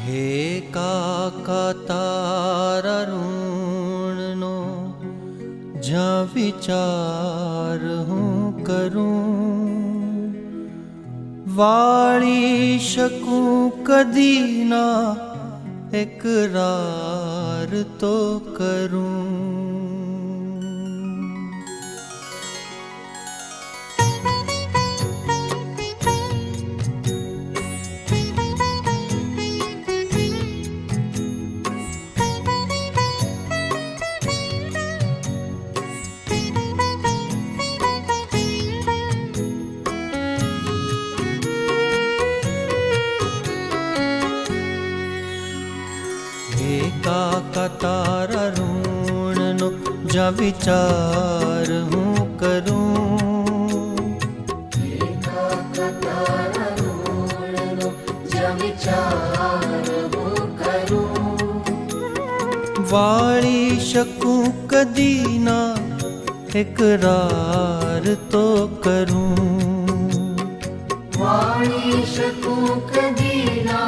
हे काका तारा ऋणनो ज्यां विचार हूँ करूं, वाળી શકું કદી ના એકરાર તો કરું। काका तारा ऋणनो ज्यां विचार हूँ करूं, काका तारा ऋणनो ज्यां विचार हूँ करूं, वाળી શકું કદી ના એકરાર તો કરું। વાળી શકું કદી ના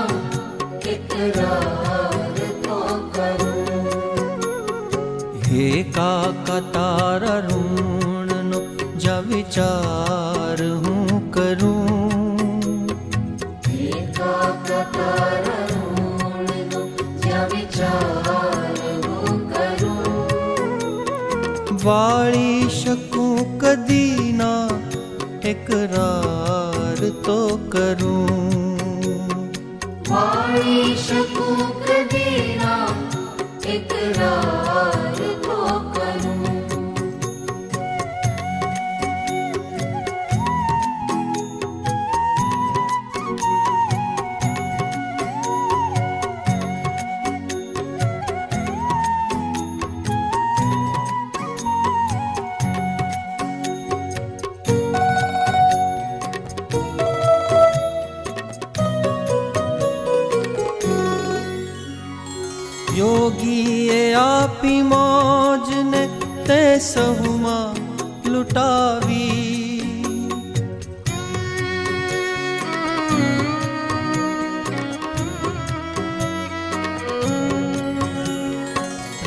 એકરાર તો કરું। हे काका तारा ऋणनो ज्यां विचार हूँ करूं, काका तारा ऋणनो ज्यां विचार हूँ करूं, वाળી શકું કદી ના એકરાર તો કરું। વાળી શકું કદી ના એકરાર તો કરું। योगीए आपी मौज ने ते सहुमा लुटावी,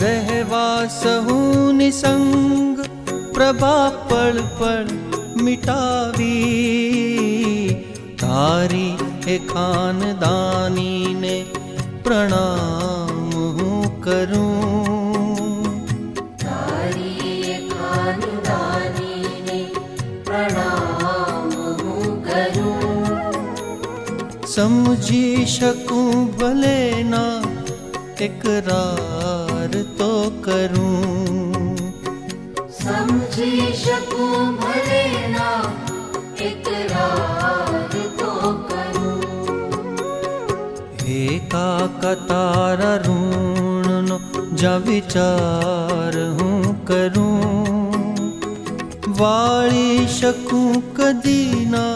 रहवा सहू निसंग प्रभा पल पल मिटावी, तारी ए खानदानी ने प्रणाम हूँ करूं, तारी खानदानी ने प्रणाम हूँ करूं, समझी શકું भले ना इकरार तो करूं। समझी શકું भले ना इकरार तो करूं। हे काका तारा ऋणनो ज्यां विचार हूँ करूं, वाળી શકું कदी ना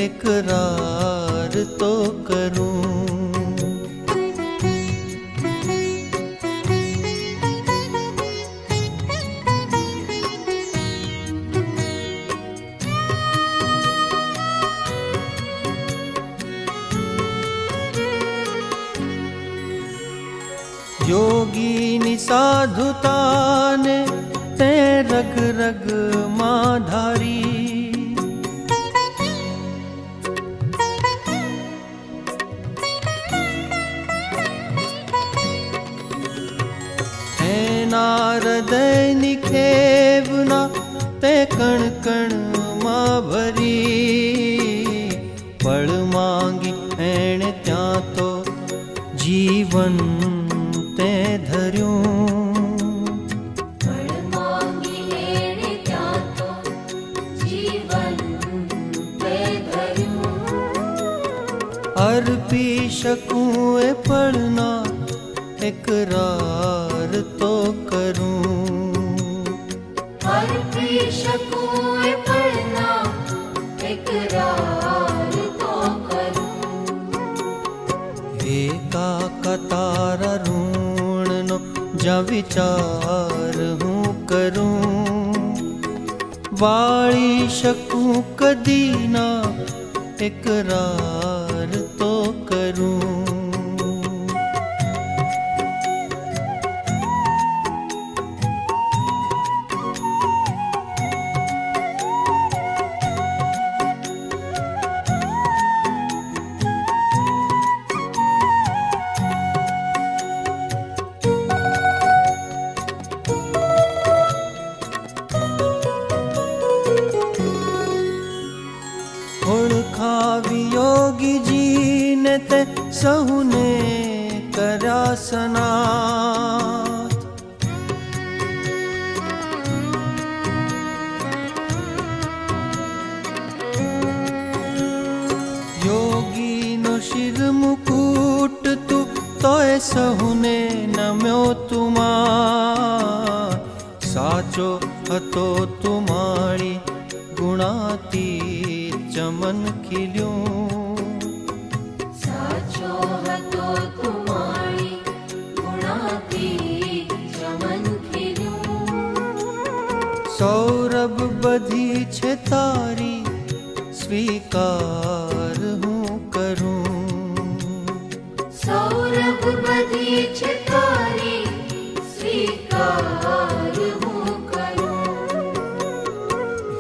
इकरार तो करूं। योगीनी साधुता ने ते रग रग मां धारी, एना हृदय निखेवना ते कण कण मां भरी, पळ मांगी एणे त्यां तो जीवन ते धर्यूं, पळ मांगी एणे त्यां तो जीवन ते धर्यूं, अर्पी શકું ए पळना इकरार तो करूं। अर्पी શકું ए पळना इकरार तो करूं। हे काका तारा ऋणनो ज्यां विचार हूँ करूं, वाળી શકું कदी ना इकरार तो करूं। તે સહુને કર્યા સનાથ. યોગીનો શિર મુકુટ તું તોય સહુને નમ્યો તુમાર. સાચો હતો તુમારી ગુણાતી ચમન ખીલ્યું. સાચો હતો તુમારી ગુણાતી ચમન ખીલ્યું. સૌરભ બધી છે તારી સ્વીકાર હું કરું. સૌરભ બધી છે તારી સ્વીકાર હું કરું.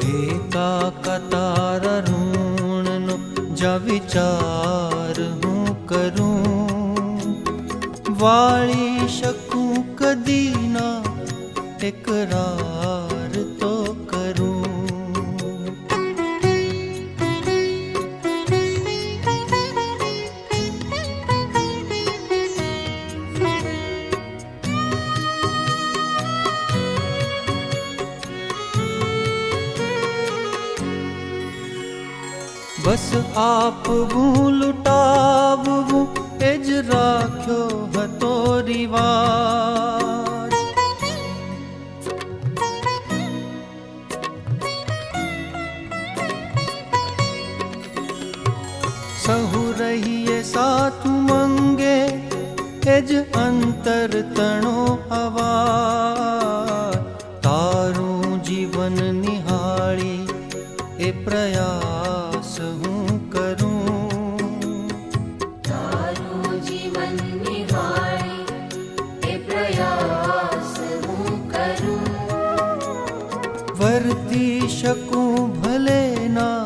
હે કાકા તારા ઋણનો જ વિચાર હું કરું. વાળી શકું કદી ના એકરાર તો કરું. બસ આપવું લૂંટાવવું એ જ રાખ્યો હતો રિવાજ. સહુ રહીએ સાથું મંગે એ જ અંતર તણો અવાજ. તારું જીવન નિહાળી એ પ્રયાસ હું કરું. તારું જીવન નિહાળી એ પ્રયાસ હું કરું. વર્તી શકું ભલે ના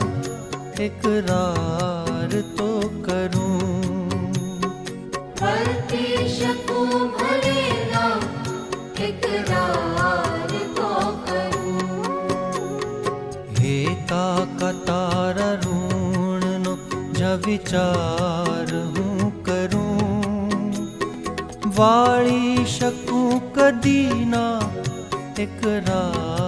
એકરાર તો કરું. વર્તી શકું ભલે ના એકરાર તો કરું. હે કાકા તારા ઋણનો જ વિચાર હું કરું. વાળી શકું કદી ના એકરાર